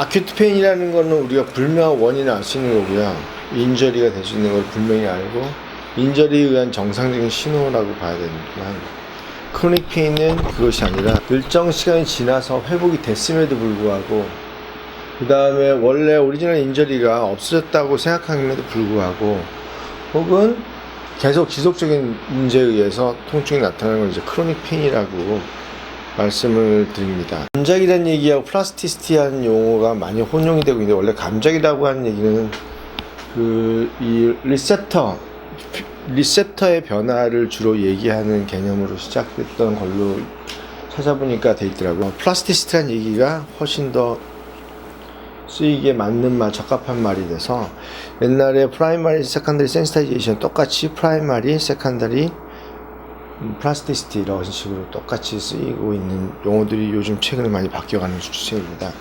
아큐트 페인이라는 거는 우리가 불명확 원인을 알 수 있는 거고요. 인저리가 될 수 있는 걸 분명히 알고 인저리에 의한 정상적인 신호라고 봐야 되지만 크로닉 페인은 그것이 아니라 일정 시간이 지나서 회복이 됐음에도 불구하고 그 다음에 원래 오리지널 인저리가 없어졌다고 생각함에도 불구하고 혹은 계속 지속적인 문제에 의해서 통증이 나타나는 걸 이제 크로닉 페인이라고 말씀을 드립니다. 감작이라는 얘기하고 플라스티시티라는 용어가 많이 혼용이 되고 있는데 원래 감작이라고 하는 얘기는 이 리셉터의 변화를 주로 얘기하는 개념으로 시작됐던 걸로 찾아보니까 돼 있더라고요. 플라스티시티라는 얘기가 훨씬 더 쓰이기에 맞는 말, 적합한 말이 돼서 옛날에 프라이머리, 세컨더리 센시타이제이션 똑같이 프라이머리, 세컨더리 플라스티시티 이런 식으로 똑같이 쓰이고 있는 용어들이 요즘 최근에 많이 바뀌어가는 추세입니다.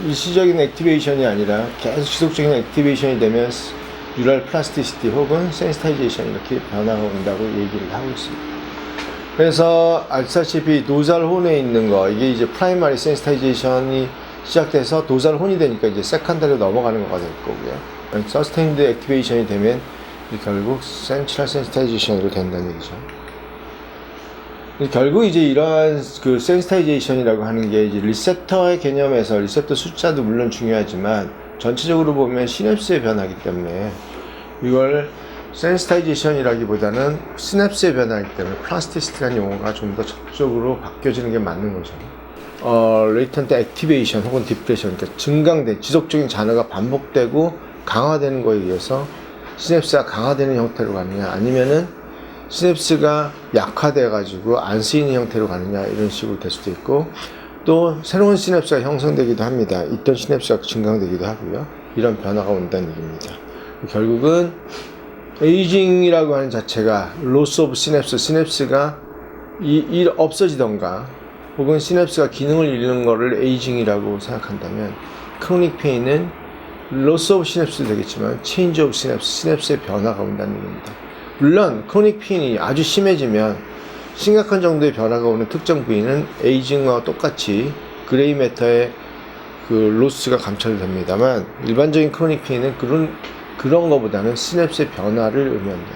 일시적인 액티베이션이 아니라 계속 지속적인 액티베이션이 되면 뉴럴 플라스티시티 혹은 센시타이제이션 이렇게 변화가 온다고 얘기를 하고 있습니다. 그래서 아시다시피 도살혼에 있는 거 이게 이제 프라이머리 센시타이제이션이 시작돼서 도살혼이 되니까 이제 세컨더리로 넘어가는 거가 될 거고요. 서스테인드 액티베이션이 되면 결국 센트럴 센시타이제이션으로 된다는 얘기죠. 결국 이제 이러한 그 센시타이제이션이라고 하는 게 이제 리셉터의 개념에서 리셉터 숫자도 물론 중요하지만 전체적으로 보면 시냅스의 변화이기 때문에 이걸 센시타이제이션이라기보다는 시냅스의 변화이기 때문에 플라스티시티라는 용어가 좀 더 적극적으로 바뀌어지는 게 맞는 거죠. 레이턴트 액티베이션 혹은 디프레션, 그러니까 증강된 지속적인 잔해가 반복되고 강화되는 거에 의해서 시냅스가 강화되는 형태로 가느냐 아니면은 시냅스가 약화돼 가지고 안 쓰이는 형태로 가느냐 이런 식으로 될 수도 있고 또 새로운 시냅스가 형성되기도 합니다. 있던 시냅스가 증강되기도 하고요. 이런 변화가 온다는 얘기입니다. 결국은 에이징이라고 하는 자체가 로스 오브 시냅스가 없어지던가 혹은 시냅스가 기능을 잃는 거를 에이징이라고 생각한다면 크로닉 페인은 로스 오브 시냅스도 되겠지만 체인지 오브 시냅스의 변화가 온다는 얘기입니다. 물론 크로닉 페인이 아주 심해지면 심각한 정도의 변화가 오는 특정 부위는 에이징과 똑같이 그레이 매터의 그 로스가 감찰됩니다만 일반적인 크로닉 페인은 그런 것보다는 시냅스의 변화를 의미합니다.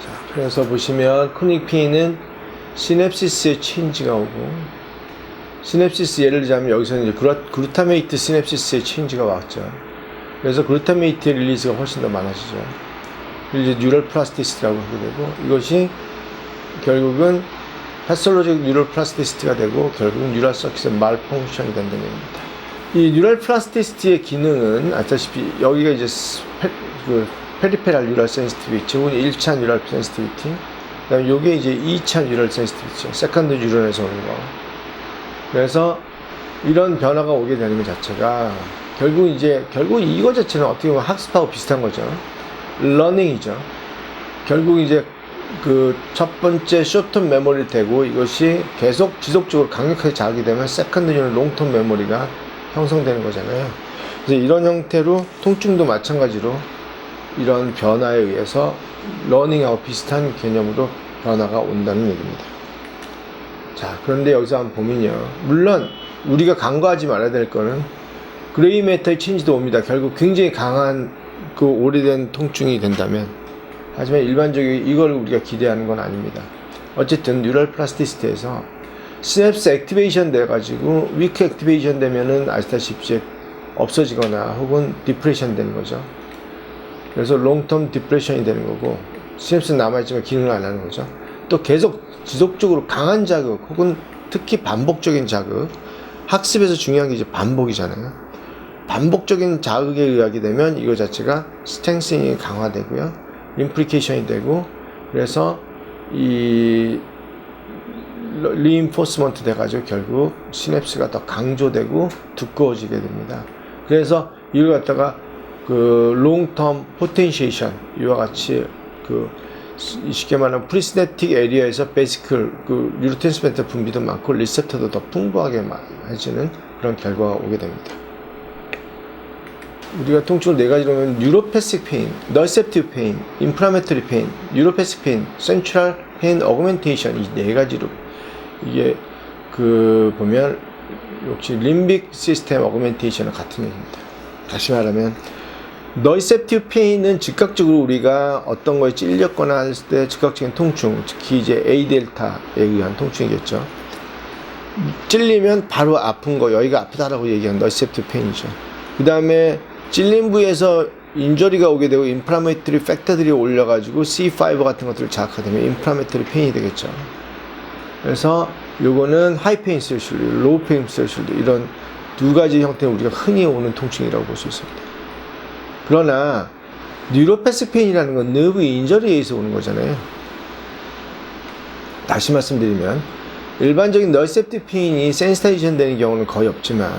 자, 그래서 보시면 크로닉 페인은 시냅시스의 체인지가 오고 시냅시스 예를 들자면 여기서는 이제 글루타메이트 시냅시스의 체인지가 왔죠. 그래서 글루타메이트의 릴리즈가 훨씬 더 많아지죠. 이제 뉴럴 플라스티시티라고 하게 되고 이것이 결국은 패솔로직 뉴럴 플라스티시티가 되고 결국은 뉴럴 서킷의 말펑션이 된다는 얘기입니다. 이 뉴럴 플라스티시티의 기능은 아시다시피 여기가 이제 페리페랄 뉴럴 센시티비티 혹은 1차 뉴럴 센시티비티 그다음에 요게 이제 2차 뉴럴 센시티비티 세컨드 뉴런에서 오는 거. 그래서 이런 변화가 오게 되는 것 자체가 결국 이거 자체는 어떻게 보면 학습하고 비슷한 거죠. 러닝이죠. 결국 이제 그 첫 번째 쇼텀 메모리 되고 이것이 계속 지속적으로 강력하게 자극이 되면 세컨드 뉴런 롱텀 메모리가 형성되는 거잖아요. 그래서 이런 형태로 통증도 마찬가지로 이런 변화에 의해서 러닝하고 비슷한 개념으로 변화가 온다는 얘기입니다. 자, 그런데 여기서 한번 보면요. 물론 우리가 간과하지 말아야 될 거는 그레이 매터의 체인지도 옵니다. 결국 굉장히 강한 그 오래된 통증이 된다면 하지만 일반적으로 이걸 우리가 기대하는 건 아닙니다. 어쨌든 뉴럴 플라스티시티에서 시냅스 액티베이션 돼가지고 위크 액티베이션 되면은 아시다시피 없어지거나 혹은 디프레션 되는 거죠. 그래서 롱텀 디프레션이 되는 거고 시냅스는 남아있지만 기능을 안 하는 거죠. 또 계속 지속적으로 강한 자극 혹은 특히 반복적인 자극 학습에서 중요한 게 이제 반복이잖아요. 반복적인 자극에 의하게 되면 이거 자체가 스트렝싱이 강화되고요. 임플리케이션이 되고 그래서 이 리인포스먼트 돼가지고 결국 시냅스가 더 강조되고 두꺼워지게 됩니다. 그래서 이걸 갖다가 그 롱텀 포텐시에이션 이와 같이 그 쉽게 말하면 프리시냅틱 에리어에서 베이시클 그 뉴로트랜스미터 분비도 많고 리셉터도 더 풍부하게 해지는 그런 결과가 오게 됩니다. 우리가 통증을 네 가지로 하면 뉴로패식 페인, 너셉티브 페인, 인플라메터리 페인, 뉴로패식 페인, 센트럴 페인 어그멘테이션 이 네 가지로 이게 그 보면 역시 림빅 시스템 어그멘테이션은 같은 얘기입니다. 다시 말하면 너이셉티브 페인은 즉각적으로 우리가 어떤 거에 찔렸거나 할 때 즉각적인 통증, 특히 이제 A 델타에 의한 통증이겠죠. 찔리면 바로 아픈 거, 여기가 아프다라고 얘기하는 너이셉티브 페인이죠. 그 다음에 찔린 부위에서 인저리가 오게 되고 인플라메이터리 팩터들이 올려가지고 C5 같은 것들을 자극하게 되면 인플라메이터리 페인이 되겠죠. 그래서 요거는 하이 페인 스레셜드, 로우 페인 스레셜드 이런 두 가지 형태는 우리가 흔히 오는 통증이라고 볼 수 있습니다. 그러나 뉴로패시픽 페인이라는 건 너브 인저리에 의해서 오는 거잖아요. 다시 말씀드리면 일반적인 너이셉티브 페인이 센시타이제이션 되는 경우는 거의 없지만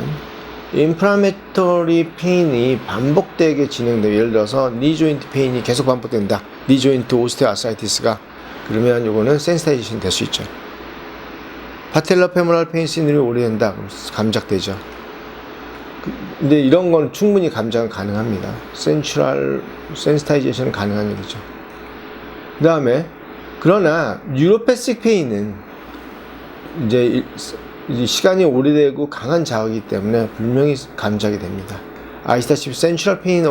인플라메토리 페인이 반복되게 진행돼요. 예를 들어서 니 조인트 페인이 계속 반복된다. 니 조인트 오스테오아스라이티스가 그러면 요거는 센시타이제이션 될 수 있죠. 파텔라 페모랄 페인 시нд롬이 오래된다. 그럼 감작되죠. 근데 이런 건 충분히 감작은 가능합니다. 센츄럴 센시타이제이션은 가능한 얘기죠. 그 다음에 그러나 뉴로패시픽 페인은 이제 시간이 오래되고 강한 자극이기 때문에 분명히 감작이 됩니다. 아시다시피 센츄럴 페인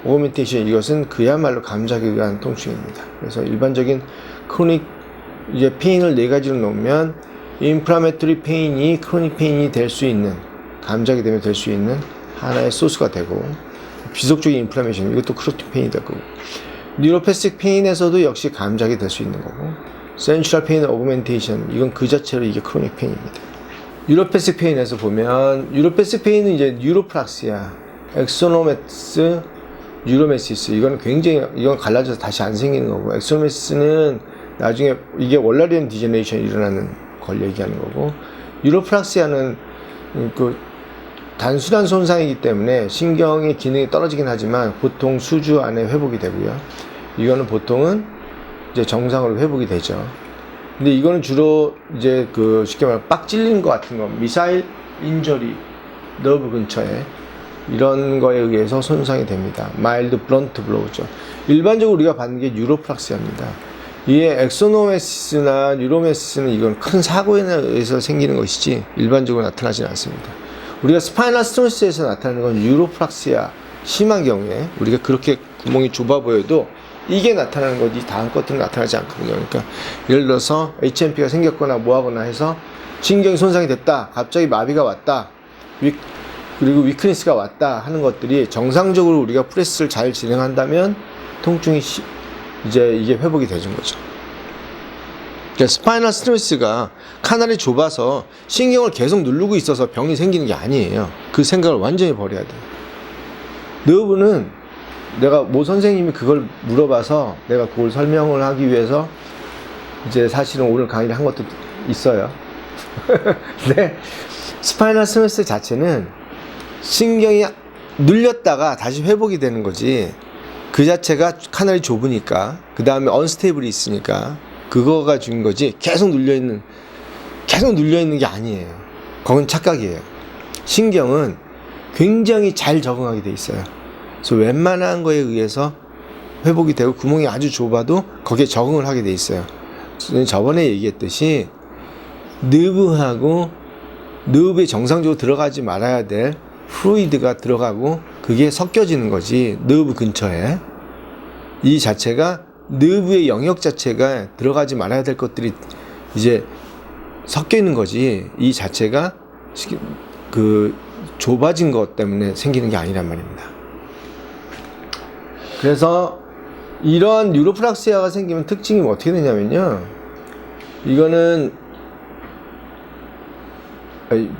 오그멘테이션 이것은 그야말로 감작에 의한 통증입니다. 그래서 일반적인 크로닉 이제 페인을 네 가지로 놓으면 인플라메토리 페인이 크로닉 페인이 될 수 있는 감작이 되면 될 수 있는 하나의 소스가 되고 비속적인 인플라메이션 이것도 크로닉 페인이 될 거고 뉴로패시픽 페인에서도 역시 감작이 될 수 있는 거고 센츄럴 페인 오그멘테이션 이건 그 자체로 이게 크로닉 페인입니다. 뉴로패시픽 페인에서 보면 뉴로패시픽 페인은 이제 뉴로프락시아, 엑소노메스, 뉴로메시스 이건 굉장히 이건 갈라져서 다시 안 생기는 거고 엑소노메시스는 나중에 이게 월라리언 디제너레이션이 일어나는 걸 얘기하는 거고 뉴로프락시아는 그 단순한 손상이기 때문에 신경의 기능이 떨어지긴 하지만 보통 수주 안에 회복이 되고요. 이거는 보통은 이제 정상으로 회복이 되죠. 근데 이거는 주로 이제 그 쉽게 말하면 빡 찔린 것 같은 거, 미사일 인저리, 너브 근처에 이런 거에 의해서 손상이 됩니다. 마일드 블런트 블로우죠. 일반적으로 우리가 받는 게 뉴로프락시아입니다. 이게 엑소노메시스나 뉴로메시스는 이건 큰 사고에 의해서 생기는 것이지 일반적으로 나타나지는 않습니다. 우리가 스파이널 스트레스에서 나타나는 건 뉴로프락시아 심한 경우에 우리가 그렇게 구멍이 좁아 보여도 이게 나타나는 거지 다음 것들은 나타나지 않거든요. 그러니까 예를 들어서 HMP가 생겼거나 뭐하거나 해서 신경이 손상이 됐다, 갑자기 마비가 왔다, 그리고 위크니스가 왔다 하는 것들이 정상적으로 우리가 프레스를 잘 진행한다면 통증이 이제 이게 회복이 되는 거죠. 그러니까 스파이널 스트레스가 카날이 좁아서 신경을 계속 누르고 있어서 병이 생기는 게 아니에요. 그 생각을 완전히 버려야 돼요. 너브는 내가 모 선생님이 그걸 물어봐서 내가 그걸 설명을 하기 위해서 이제 사실은 오늘 강의를 한 것도 있어요. 근데 스파이널 스트레스 자체는 신경이 눌렸다가 다시 회복이 되는 거지 그 자체가 카날이 좁으니까 그 다음에 언스테이블이 있으니까 그거가 중인 거지 계속 눌려있는 게 아니에요. 그건 착각이에요. 신경은 굉장히 잘 적응하게 돼 있어요. 그래서 웬만한 거에 의해서 회복이 되고 구멍이 아주 좁아도 거기에 적응을 하게 돼 있어요. 저번에 얘기했듯이 너브하고 너브에 정상적으로 들어가지 말아야 될 플루이드가 들어가고 그게 섞여지는 거지. 너브 근처에 이 자체가 너브의 영역 자체가 들어가지 말아야 될 것들이 이제 섞여 있는 거지. 이 자체가 그 좁아진 것 때문에 생기는 게 아니란 말입니다. 그래서 이러한 뉴로프락시아가 생기면 특징이 어떻게 되냐면요. 이거는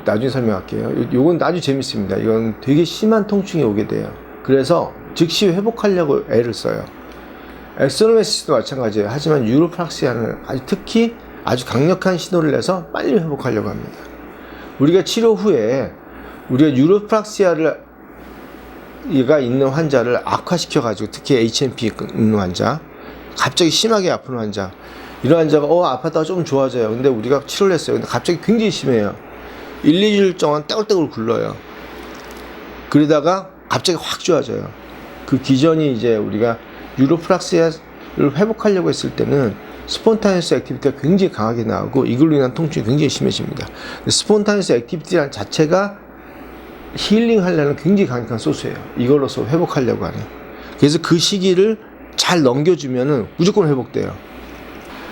나중에 설명할게요. 요건 아주 재밌습니다. 이건 되게 심한 통증이 오게 돼요. 그래서 즉시 회복하려고 애를 써요. 엑소노메시스도 마찬가지예요. 하지만 뉴로프락시아는 특히 아주 강력한 신호를 내서 빨리 회복하려고 합니다. 우리가 치료 후에 우리가 뉴로프락시아를 가 있는 환자를 악화시켜 가지고 특히 HMP 있는 환자, 갑자기 심하게 아픈 환자, 이런 환자가 아팠다가 좀 좋아져요. 근데 우리가 치료를 했어요. 근데 갑자기 굉장히 심해요. 1, 2주 동안 떼굴떼굴 굴러요. 그러다가 갑자기 확 좋아져요. 그 기전이 이제 우리가 뉴로프락시아를 회복하려고 했을 때는 스폰타니어스 액티비티가 굉장히 강하게 나오고 이걸로 인한 통증이 굉장히 심해집니다. 스폰타니어스 액티비티라는 자체가 힐링하려는 굉장히 강력한 소스예요. 이걸로서 회복하려고 하는. 그래서 그 시기를 잘 넘겨주면은 무조건 회복돼요.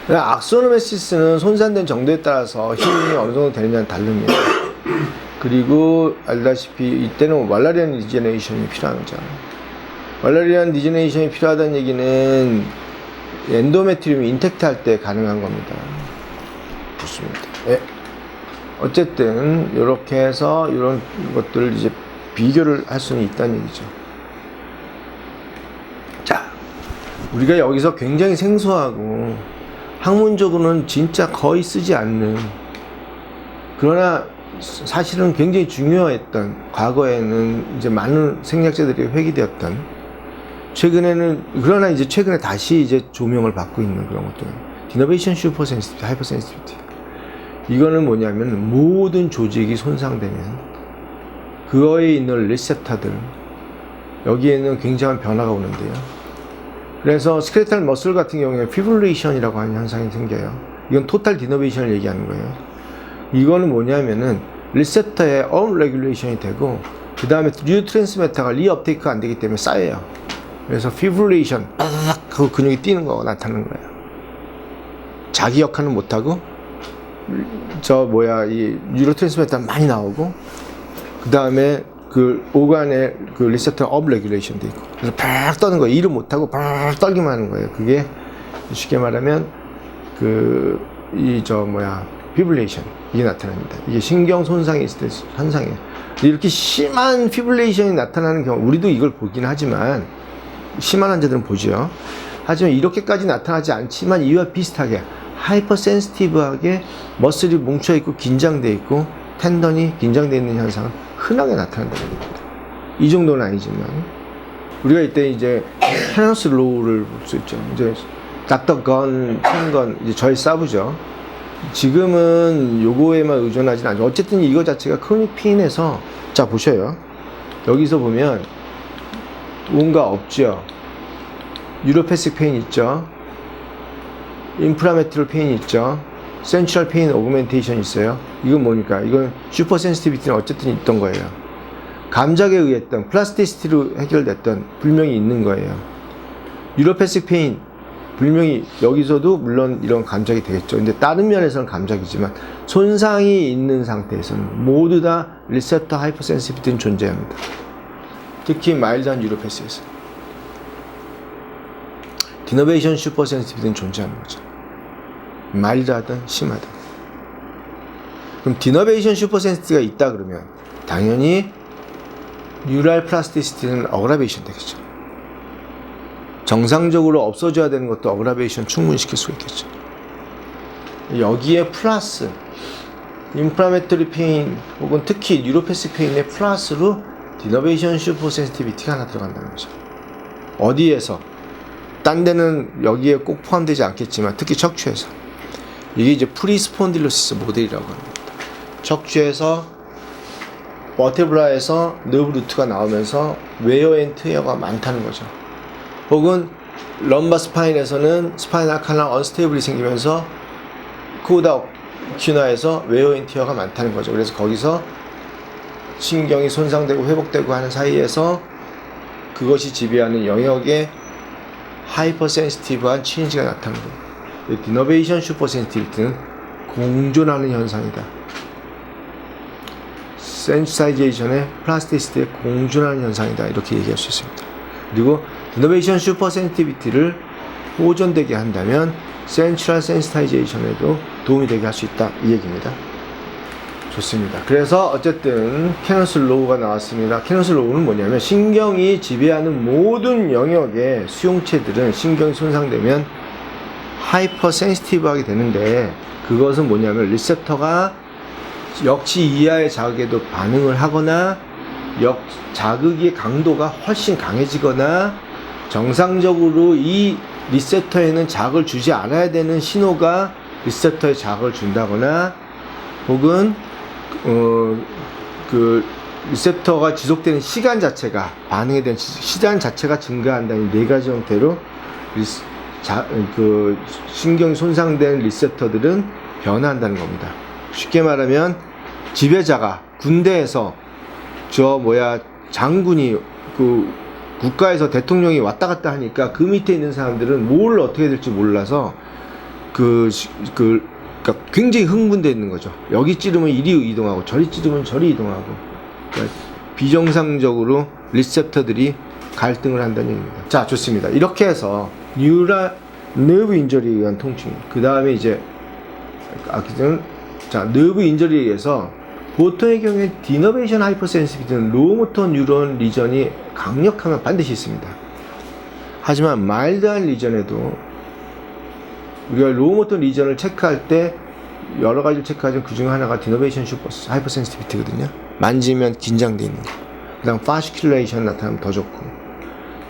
악소노메시스는 손상된 정도에 따라서 힐링이 어느 정도 되느냐는 다릅니다. 그리고 알다시피 이때는 말라리안 리제네이션이 필요한 거죠. 말라리안 리제네이션이 필요하다는 얘기는 엔도메트리움이 인텍트 할 때 가능한 겁니다. 좋습니다. 네. 어쨌든 이렇게 해서 이런 것들을 이제 비교를 할 수는 있다는 얘기죠. 자, 우리가 여기서 굉장히 생소하고 학문적으로는 진짜 거의 쓰지 않는, 그러나 사실은 굉장히 중요했던, 과거에는 이제 많은 생략자들이 회귀되었던, 최근에는, 그러나 이제 최근에 다시 이제 조명을 받고 있는 그런 것들. 디너베이션 슈퍼 센시티비티, 하이퍼 센시티비티. 이거는 뭐냐면 모든 조직이 손상되면 그거에 있는 리셉터들, 여기에는 굉장한 변화가 오는데요. 그래서 스켈레탈 머슬 같은 경우에 피브릴레이션이라고 하는 현상이 생겨요. 이건 토탈 디너베이션을 얘기하는 거예요. 이거는 뭐냐면은 리셉터의 업레귤레이션이 되고 그 다음에 뉴트랜스미터가 리업테이크가 안 되기 때문에 쌓여요. 그래서 피브릴레이션 그 근육이 뛰는 거가 나타나는 거예요. 자기 역할은 못하고 이 뉴로트랜스미터가 많이 나오고 그 다음에 그 오간의 그 리셉터 업레귤레이션도 있고, 그래서 팍 떠는 거예요. 일을 못하고 팍 떨기만 하는 거예요. 그게 쉽게 말하면 피브릴레이션, 이게 나타납니다. 이게 신경 손상이 있을 때 현상이에요. 이렇게 심한 피브릴레이션이 나타나는 경우, 우리도 이걸 보긴 하지만 심한 환자들은 보죠. 하지만 이렇게까지 나타나지 않지만 이와 비슷하게 하이퍼 센시티브하게 머슬이 뭉쳐있고 긴장되어 있고 텐던이 긴장되어 있는 현상은 흔하게 나타난다는 겁니다. 이 정도는 아니지만 우리가 이때 이제 케너스 로우를 볼 수 있죠. 이제 닥터 건, 캔건, 이제 저희 사부죠. 지금은 요거에만 의존하진 않죠. 어쨌든 이거 자체가 크로닉 페인에서, 자 보셔요. 여기서 보면 뭔가 없죠. 뉴로패식 페인 있죠. 인프라메트럴 페인이 있죠. 센트럴 페인 오그멘테이션 있어요. 이건 뭡니까? 이건 슈퍼 센시티비티는 어쨌든 있던 거예요. 감작에 의했던, 플라스티시티로 해결됐던 불명이 있는 거예요. 뉴로패식 페인, 불명이 여기서도 물론 이런 감작이 되겠죠. 근데 다른 면에서는 감작이지만 손상이 있는 상태에서는 모두 다 리셉터 하이퍼 센시티비티는 존재합니다. 특히 마일드한 뉴로패스에서 디너베이션 슈퍼 센시티비티는 존재하는 거죠. 마일드하든 심하든. 그럼 디너베이션 슈퍼 센시티비티가 있다 그러면 당연히 뉴럴 플라스티시티는 어그라베이션 되겠죠. 정상적으로 없어져야 되는 것도 어그라베이션 충분히 시킬 수 있겠죠. 여기에 플러스 인플라메토리 페인 혹은 특히 뉴로패식 페인의 플러스로 디너베이션 슈퍼 센시티비티가 하나 들어간다는 거죠. 어디에서? 딴 데는 여기에 꼭 포함되지 않겠지만 특히 척추에서. 이게 이제 프리스폰딜로시스 모델이라고 합니다. 척추에서 버테브라에서 너브 루트가 나오면서 웨어 앤 트웨어가 많다는 거죠. 혹은 럼바 스파인에서는 스파이널 카날 언스테이블이 생기면서 코다 큐나에서 웨어 앤 티어가 많다는 거죠. 그래서 거기서 신경이 손상되고 회복되고 하는 사이에서 그것이 지배하는 영역에 하이퍼 센시티브한 체인지가 나타나는 겁니다. 디너베이션 슈퍼 센시티비티는 공존하는 현상이다. 센시타이제이션의 플라스티시티에 공존하는 현상이다. 이렇게 얘기할 수 있습니다. 그리고 디너베이션 슈퍼 센시티비티를 보존되게 한다면 센트럴 센시타이제이션에도 도움이 되게 할 수 있다. 이 얘기입니다. 좋습니다. 그래서 어쨌든 케너스 로우가 나왔습니다. 케너스 로우는 뭐냐면 신경이 지배하는 모든 영역의 수용체들은 신경이 손상되면 하이퍼 센시티브하게 되는데, 그것은 뭐냐면 리셉터가 역치 이하의 자극에도 반응을 하거나 자극의 강도가 훨씬 강해지거나 정상적으로 이 리셉터에는 자극을 주지 않아야 되는 신호가 리셉터에 자극을 준다거나 혹은 그 리셉터가 지속되는 시간 자체가, 반응에 대한 시간 자체가 증가한다는 네 가지 형태로 그 신경이 손상된 리셉터들은 변화한다는 겁니다. 쉽게 말하면 지배자가 군대에서 장군이 그 국가에서 대통령이 왔다 갔다 하니까 그 밑에 있는 사람들은 뭘 어떻게 될지 몰라서 그러니까 굉장히 흥분되어 있는 거죠. 여기 찌르면 이리 이동하고 저리 찌르면 저리 이동하고, 그러니까 비정상적으로 리셉터들이 갈등을 한다는 얘기입니다. 자, 좋습니다. 이렇게 해서 뉴럴 너브 인저리에 의한 통증, 그 다음에 이제 너브 인저리에 의해서 보통의 경우에 디너베이션 하이퍼센시티비티는 로모터 뉴런 리전이 강력하면 반드시 있습니다. 하지만 마일드한 리전에도 우리가 로모터 리전을 체크할 때 여러 가지를 체크하지만 그 중에 하나가 디너베이션 하이퍼센시티비티거든요. 만지면 긴장돼 있는 거. 그 다음 파시큘레이션 나타나면 더 좋고,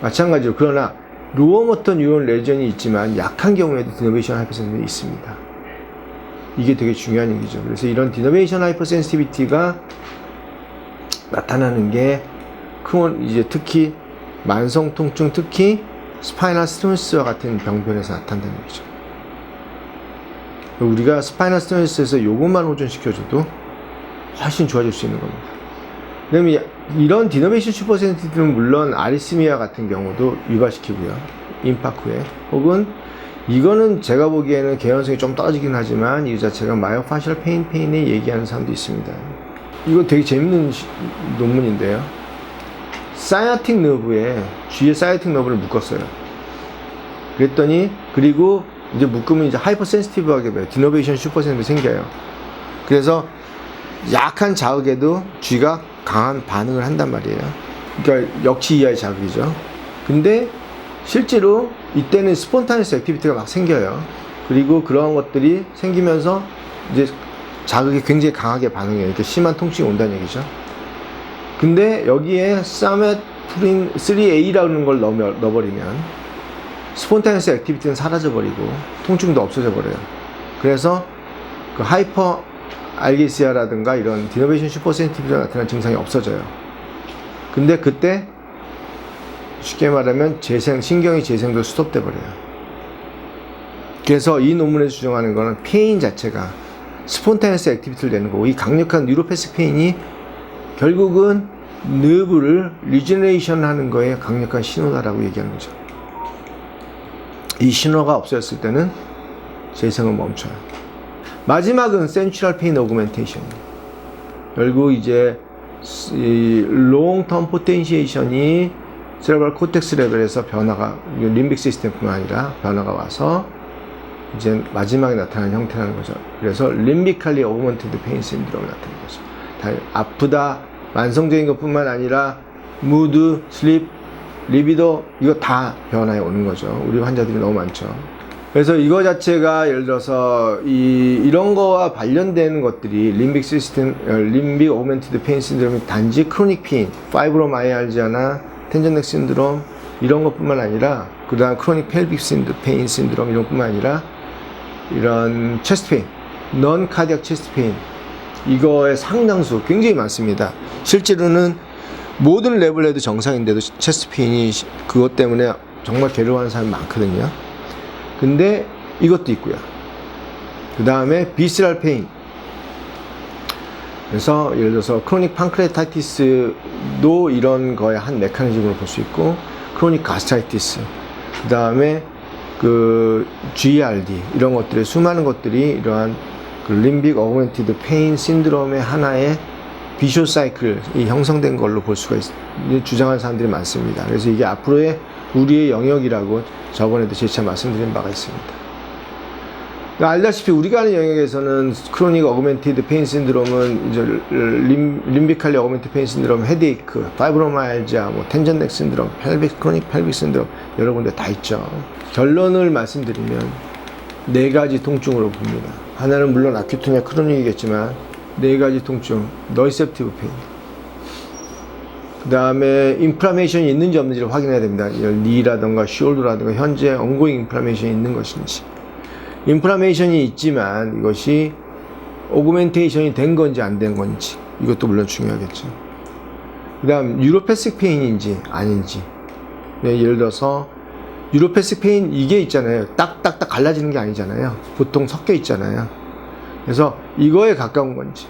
마찬가지로. 그러나 로어모터 뉴런 레전이 있지만 약한 경우에도 디너베이션 하이퍼센시티비티가 있습니다. 이게 되게 중요한 얘기죠. 그래서 이런 디너베이션 하이퍼센시티비티가 나타나는 게 이제 특히 만성 통증, 특히 스파이널 스티노시스와 같은 병변에서 나타난다는 얘기죠. 우리가 스파이널 스티노시스에서 요것만 호전시켜줘도 훨씬 좋아질 수 있는 겁니다. 그다음에 이런 디너베이션 슈퍼센시티비티는 물론 아리스미아 같은 경우도 유발시키고요. 임팍 후에. 혹은 이거는 제가 보기에는 개연성이 좀 떨어지긴 하지만 이 자체가 마이오파셜 페인에 얘기하는 사람도 있습니다. 이거 되게 재밌는 논문인데요. 사이아틱 너브에 쥐의 사이아틱 너브를 묶었어요. 그랬더니, 그리고 이제 묶으면 이제 하이퍼센시티브하게 돼요. 디너베이션 슈퍼센시티브가 생겨요. 그래서 약한 자극에도 쥐가 강한 반응을 한단 말이에요. 그러니까 역치 이하의 자극이죠. 근데 실제로 이때는 스폰타니스 액티비티가 막 생겨요. 그리고 그러한 것들이 생기면서 이제 자극이 굉장히 강하게 반응해요. 이렇게 심한 통증이 온다는 얘기죠. 근데 여기에 사메프린 3A라는 걸 넣어버리면 스폰타니스 액티비티는 사라져버리고 통증도 없어져 버려요. 그래서 그 하이퍼 알게시아라든가 이런 디너베이션 슈퍼센시티비티가 나타나는 증상이 없어져요. 근데 그때 쉽게 말하면 신경의 재생도 스톱돼 버려요. 그래서 이 논문에서 주장하는 거는 페인 자체가 스폰타니스 액티비티를 내는 거고, 이 강력한 뉴로패시픽 페인이 결국은 너브를 리제너레이션 하는 거에 강력한 신호다라고 얘기하는 거죠. 이 신호가 없어졌을 때는 재생을 멈춰요. 마지막은 센츄럴 페인 오그멘테이션. 결국 이제 이 롱텀 포텐시에이션이 세레브럴 코텍스 레벨에서 변화가, 림빅 시스템뿐만 아니라 변화가 와서 이제 마지막에 나타나는 형태라는 거죠. 그래서 림비칼리 오그먼티드 페인 신드롬이 나타나는 거죠. 아프다, 만성적인 것뿐만 아니라 무드, 슬립, 리비도, 이거 다 변화에 오는 거죠. 우리 환자들이 너무 많죠. 그래서 이거 자체가 예를 들어서 이런 거와 관련되는 것들이 림빅 시스템, 림빅 오그멘티드 페인 신드롬이 단지 크로닉 페인, 파이브로마이알지아나 텐전넥 신드롬 이런 것뿐만 아니라, 그 다음 크로닉 펠빅 페인 신드롬 이런 것뿐만 아니라 이런 체스트 페인, 넌 카디악 체스트 페인, 이거의 상당수 굉장히 많습니다. 실제로는 모든 레벨에도 정상인데도 체스트 페인이 그것 때문에 정말 괴로워하는 사람이 많거든요. 근데 이것도 있고요. 그 다음에 비스랄 페인. 그래서 예를 들어서 크로닉 판크레타이티스도 이런 거의 한 메커니즘으로 볼 수 있고, 크로닉 가스트라이티스, 그 다음에 그 GERD 이런 것들의 수많은 것들이 이러한 그 림빅 어그멘티드 페인 신드롬의 하나의 비쇼 사이클이 형성된 걸로 볼 수가 주장하는 사람들이 많습니다. 그래서 이게 앞으로의 우리의 영역이라고 저번에도 재차 말씀드린 바가 있습니다. 알다시피 우리가 아는 영역에서는 크로닉 어그멘티드 페인 신드롬은 이제 림비칼리 어그멘티드 페인 신드롬, 헤데이크, 파이브로마이알지아, 텐전넥 신드롬, 크로닉 펠빅 신드롬 여러 군데 다 있죠. 결론을 말씀드리면 4가지 통증으로 봅니다. 하나는 물론 아큐트냐 크로닉이겠지만 4가지 통증, 너이셉티브 페인. 그 다음에 인플라메이션이 있는지 없는지를 확인해야 됩니다. 니라든가 숄더라든가 현재 ongoing 인플라메이션이 있는 것인지. 인플라메이션이 있지만 이것이 오그멘테이션이 된 건지 안 된 건지, 이것도 물론 중요하겠죠. 그 다음 뉴로패시픽 페인인지 아닌지. 예를 들어서 뉴로패식 페인 이게 있잖아요. 딱딱딱 갈라지는 게 아니잖아요. 보통 섞여 있잖아요. 그래서 이거에 가까운 건지,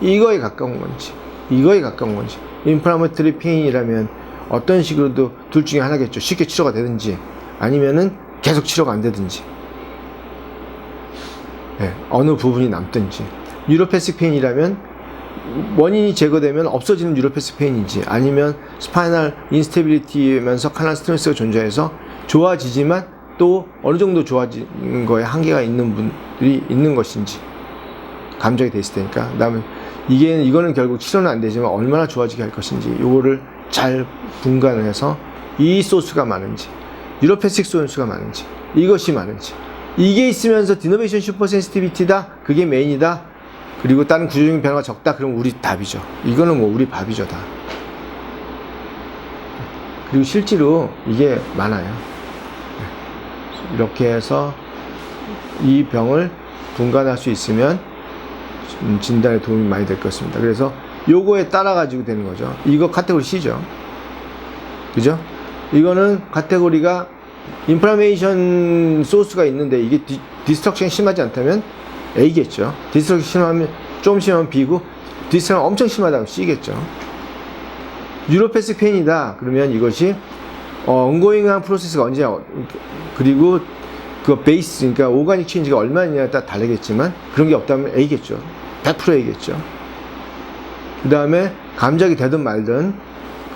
이거에 가까운 건지, 이거에 가까운 건지. 인플라메터리 페인이라면 어떤 식으로도 둘 중에 하나겠죠. 쉽게 치료가 되든지 아니면은 계속 치료가 안 되든지, 네, 어느 부분이 남든지. 뉴로패식 페인이라면 원인이 제거되면 없어지는 뉴로패식 페인인지 아니면 스파이널 인스테빌리티면서 카날 스트레스가 존재해서 좋아지지만 또 어느 정도 좋아지는 거에 한계가 있는 분들이 있는 것인지 감정이 돼 있을 테니까. 그다음에 이거는 결국 치료는 안 되지만 얼마나 좋아지게 할 것인지 요거를 잘 분간해서 이 소스가 많은지 뉴로패식 소스가 많은지 이것이 많은지 이게 있으면서 디너베이션 슈퍼 센시티비티다 그게 메인이다 그리고 다른 구조적인 변화가 적다 그럼 우리 답이죠. 이거는 뭐 우리 밥이죠 다. 그리고 실제로 이게 많아요. 이렇게 해서 이 병을 분간할 수 있으면 진단에 도움이 많이 될 것 같습니다. 그래서 요거에 따라 가지고 되는 거죠. 이거 카테고리 C죠. 그죠? 이거는 카테고리가 인플라메이션 소스가 있는데 이게 디스트럭션이 심하지 않다면 A겠죠. 디스트럭션 심하면 좀 심하면 B고 디스트럭션 엄청 심하다면 C겠죠. 뉴로패식 페인이다 그러면 이것이 ongoing한 프로세스가 언제냐 그리고 그 베이스 그러니까 오가닉 체인지가 얼마냐에 따라 다르겠지만 그런 게 없다면 A겠죠. 100% A겠죠. 그 다음에 감작이 되든 말든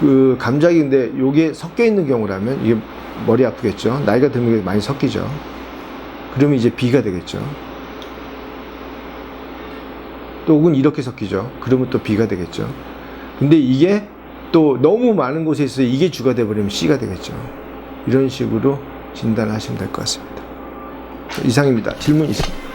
그 감작이 근데 요게 섞여 있는 경우라면 이게 머리 아프겠죠. 나이가 들면 게 많이 섞이죠. 그러면 이제 B가 되겠죠. 또 혹은 이렇게 섞이죠. 그러면 또 B가 되겠죠. 근데 이게 또 너무 많은 곳에 있어서 이게 주가 돼버리면 C가 되겠죠. 이런 식으로 진단을 하시면 될 것 같습니다. 이상입니다. 질문 있습니다.